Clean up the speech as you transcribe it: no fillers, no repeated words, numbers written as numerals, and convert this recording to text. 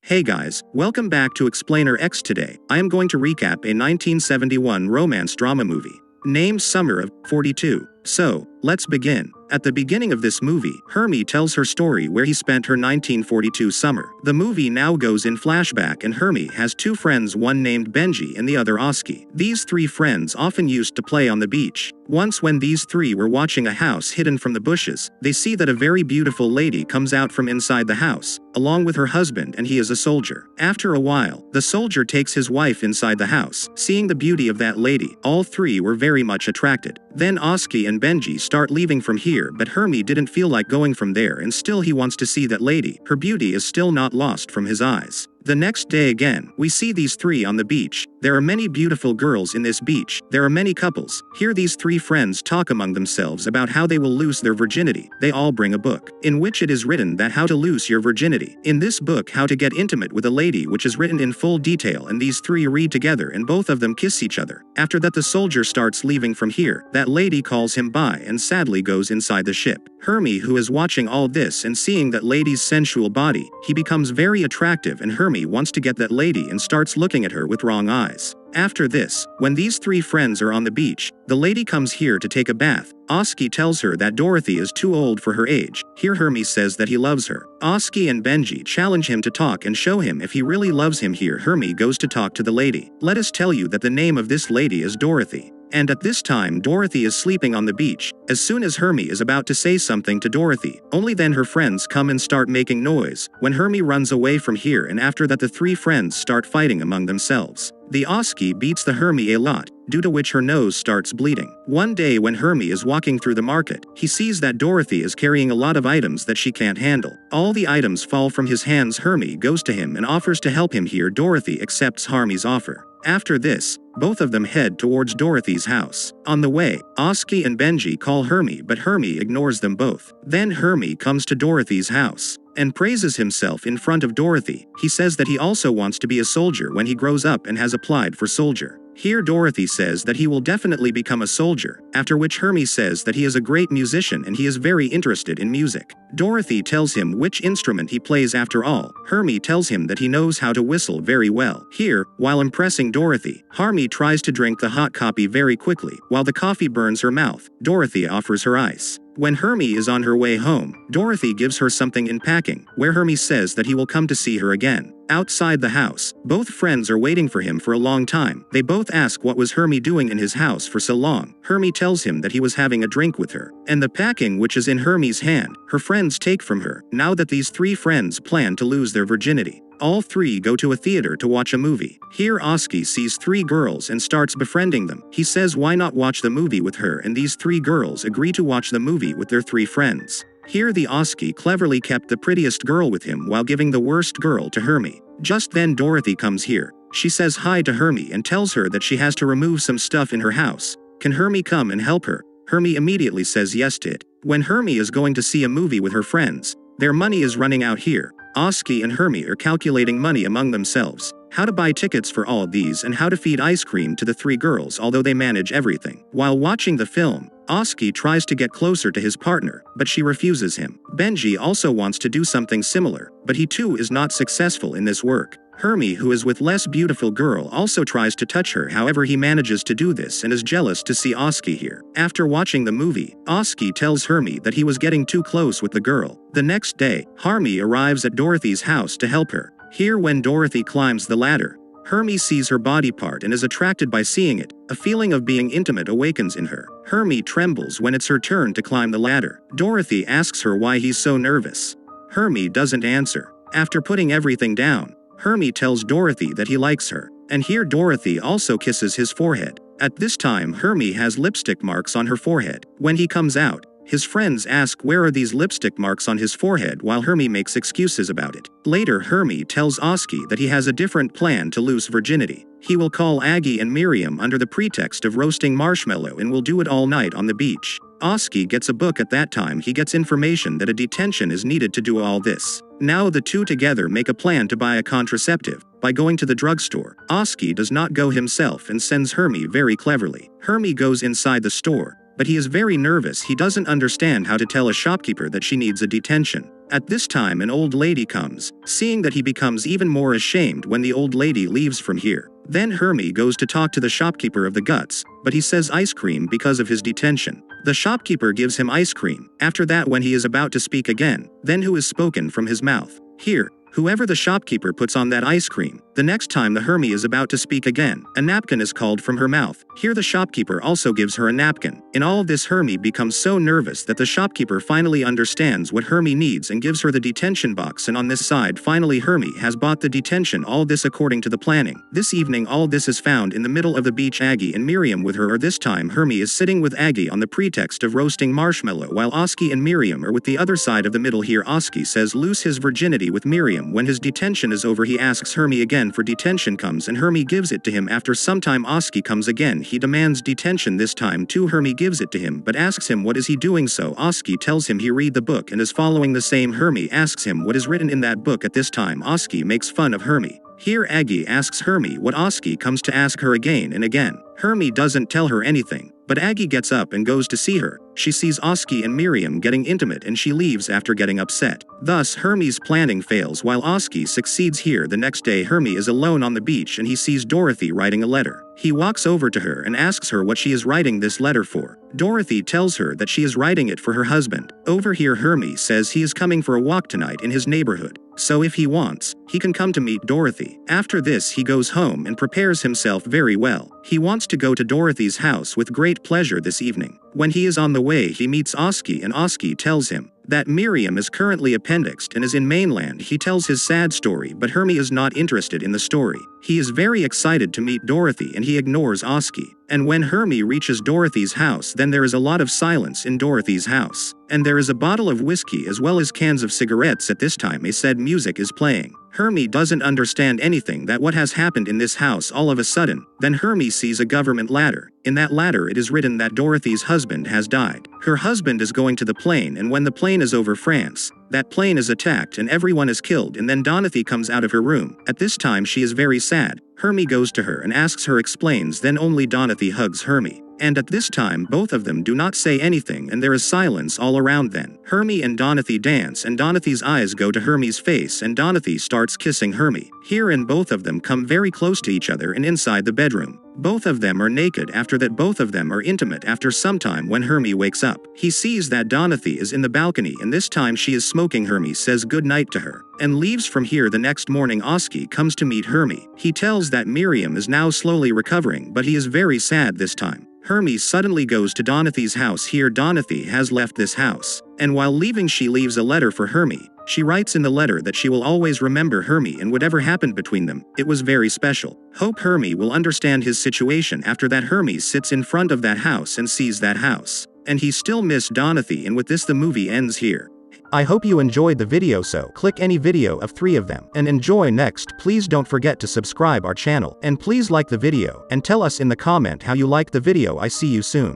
Hey guys, welcome back to Explainer X. Today, I am going to recap a 1971 romance drama movie named Summer of 42. So, let's begin. At the beginning of this movie, Hermie tells her story where he spent her 1942 summer. The movie now goes in flashback and Hermie has two friends, one named Benji and the other Oski. These three friends often used to play on the beach. Once when these three were watching a house hidden from the bushes, they see that a very beautiful lady comes out from inside the house, along with her husband, and he is a soldier. After a while, the soldier takes his wife inside the house. Seeing the beauty of that lady, all three were very much attracted. Then Oski and Benji start leaving from here, but Hermie didn't feel like going from there and still he wants to see that lady. Her beauty is still not lost from his eyes. The next day again, we see these three on the beach. There are many beautiful girls in this beach. There are many couples. Here these three friends talk among themselves about how they will lose their virginity. They all bring a book, in which it is written that how to lose your virginity. In this book, how to get intimate with a lady, which is written in full detail, and these three read together and both of them kiss each other. After that the soldier starts leaving from here. That lady calls him bye and sadly goes inside the ship. Hermie, who is watching all this and seeing that lady's sensual body, he becomes very attractive and Hermie wants to get that lady and starts looking at her with wrong eyes. After this, when these three friends are on the beach, the lady comes here to take a bath. Oski tells her that Dorothy is too old for her age. Here Hermie says that he loves her. Oski and Benji challenge him to talk and show him if he really loves him. Here Hermie goes to talk to the lady. Let us tell you that the name of this lady is Dorothy. And at this time Dorothy is sleeping on the beach. As soon as Hermie is about to say something to Dorothy, only then her friends come and start making noise. When Hermie runs away from here, and after that the three friends start fighting among themselves. The Oski beats the Hermie a lot, due to which her nose starts bleeding. One day when Hermie is walking through the market, he sees that Dorothy is carrying a lot of items that she can't handle. All the items fall from his hands. Hermie goes to him and offers to help him. Here Dorothy accepts Hermie's offer. After this, both of them head towards Dorothy's house. On the way, Oski and Benji call Hermie, but Hermie ignores them both. Then Hermie comes to Dorothy's house and praises himself in front of Dorothy. He says that he also wants to be a soldier when he grows up and has applied for soldier. Here Dorothy says that he will definitely become a soldier, after which Hermie says that he is a great musician and he is very interested in music. Dorothy tells him which instrument he plays. After all, Hermie tells him that he knows how to whistle very well. Here, while impressing Dorothy, Hermie tries to drink the hot coffee very quickly. While the coffee burns her mouth, Dorothy offers her ice. When Hermie is on her way home, Dorothy gives her something in packing, where Hermie says that he will come to see her again. Outside the house, both friends are waiting for him for a long time. They both ask what was Hermie doing in his house for so long. Hermie tells him that he was having a drink with her, and the packing which is in Hermie's hand, her friends take from her. Now that these three friends plan to lose their virginity, all three go to a theater to watch a movie. Here Oski sees three girls and starts befriending them. He says why not watch the movie with her, and these three girls agree to watch the movie with their three friends. Here the Oski cleverly kept the prettiest girl with him while giving the worst girl to Hermie. Just then Dorothy comes here. She says hi to Hermie and tells her that she has to remove some stuff in her house. Can Hermie come and help her? Hermie immediately says yes to it. When Hermie is going to see a movie with her friends, their money is running out. Here, Oski and Hermie are calculating money among themselves, how to buy tickets for all of these and how to feed ice cream to the three girls, although they manage everything. While watching the film, Oski tries to get closer to his partner, but she refuses him. Benji also wants to do something similar, but he too is not successful in this work. Hermie, who is with less beautiful girl, also tries to touch her. However, he manages to do this and is jealous to see Oski here. After watching the movie, Oski tells Hermie that he was getting too close with the girl. The next day, Hermie arrives at Dorothy's house to help her. Here when Dorothy climbs the ladder, Hermie sees her body part and is attracted by seeing it. A feeling of being intimate awakens in her. Hermie trembles when it's her turn to climb the ladder. Dorothy asks her why he's so nervous. Hermie doesn't answer. After putting everything down, Hermie tells Dorothy that he likes her, and here Dorothy also kisses his forehead. At this time Hermie has lipstick marks on her forehead. When he comes out, his friends ask where are these lipstick marks on his forehead, while Hermie makes excuses about it. Later Hermie tells Oski that he has a different plan to lose virginity. He will call Aggie and Miriam under the pretext of roasting marshmallow and will do it all night on the beach. Oski gets a book. At that time he gets information that a detention is needed to do all this. Now the two together make a plan to buy a contraceptive by going to the drugstore. Oski does not go himself and sends Hermie very cleverly. Hermie goes inside the store, but he is very nervous. He doesn't understand how to tell a shopkeeper that she needs a detention. At this time an old lady comes, seeing that he becomes even more ashamed when the old lady leaves from here. Then Hermie goes to talk to the shopkeeper of the guts, but he says ice cream because of his detention. The shopkeeper gives him ice cream. After that, when he is about to speak again, then who is spoken from his mouth? Here, whoever the shopkeeper puts on that ice cream. The next time the Hermie is about to speak again, a napkin is called from her mouth. Here the shopkeeper also gives her a napkin. In all of this, Hermie becomes so nervous that the shopkeeper finally understands what Hermie needs and gives her the detention box, and on this side finally Hermie has bought the detention, all this according to the planning. This evening all this is found in the middle of the beach. Aggie and Miriam with her, or this time Hermie is sitting with Aggie on the pretext of roasting marshmallow, while Oski and Miriam are with the other side of the middle. Here Oski says lose his virginity with Miriam. When his detention is over, he asks Hermie again for detention, comes and Hermie gives it to him. After some time Oski comes again, he demands detention this time too. Hermie gives it to him but asks him what is he doing, so Oski tells him he read the book and is following the same. Hermie asks him what is written in that book. At this time Oski makes fun of Hermie. Here Aggie asks Hermie what Oski comes to ask her again and again. Hermie doesn't tell her anything, but Aggie gets up and goes to see her. She sees Oski and Miriam getting intimate and she leaves after getting upset. Thus Hermie's planning fails while Oski succeeds. Here the next day Hermie is alone on the beach and he sees Dorothy writing a letter. He walks over to her and asks her what she is writing this letter for. Dorothy tells her that she is writing it for her husband. Over here Hermie says he is coming for a walk tonight in his neighborhood, so if he wants, he can come to meet Dorothy. After this he goes home and prepares himself very well. He wants to go to Dorothy's house with great pleasure this evening. When he is on the way he meets Oski and Oski tells him that Miriam is currently appendixed and is in mainland. He tells his sad story, but Hermie is not interested in the story. He is very excited to meet Dorothy and he ignores Oski. And when Hermie reaches Dorothy's house, then there is a lot of silence in Dorothy's house. And there is a bottle of whiskey as well as cans of cigarettes. At this time a sad music is playing. Hermie doesn't understand anything that what has happened in this house all of a sudden. Then Hermie sees a government ladder. In that ladder it is written that Dorothy's husband has died. Her husband is going to the plane, and when the plane is over France, that plane is attacked and everyone is killed, and then Dorothy comes out of her room. At this time she is very sad. Hermie goes to her and asks her, explains, then only Dorothy hugs Hermie. And at this time both of them do not say anything and there is silence all around. Then Hermie and Dorothy dance and Dorothy's eyes go to Hermie's face and Dorothy starts kissing Hermie. Here and both of them come very close to each other and inside the bedroom. Both of them are naked. After that both of them are intimate. After some time when Hermie wakes up, he sees that Dorothy is in the balcony and this time she is smoking. Hermie says good night to her and leaves from here. The next morning Oski comes to meet Hermie. He tells that Miriam is now slowly recovering but he is very sad this time. Hermie suddenly goes to Dorothy's house. Here Dorothy has left this house, and while leaving she leaves a letter for Hermie. She writes in the letter that she will always remember Hermie and whatever happened between them, it was very special. Hope Hermie will understand his situation. After that Hermie sits in front of that house and sees that house, and he still missed Dorothy, and with this the movie ends here. I hope you enjoyed the video, so click any video of 3 of them and enjoy next. Please don't forget to subscribe our channel and please like the video and tell us in the comment how you like the video. I see you soon.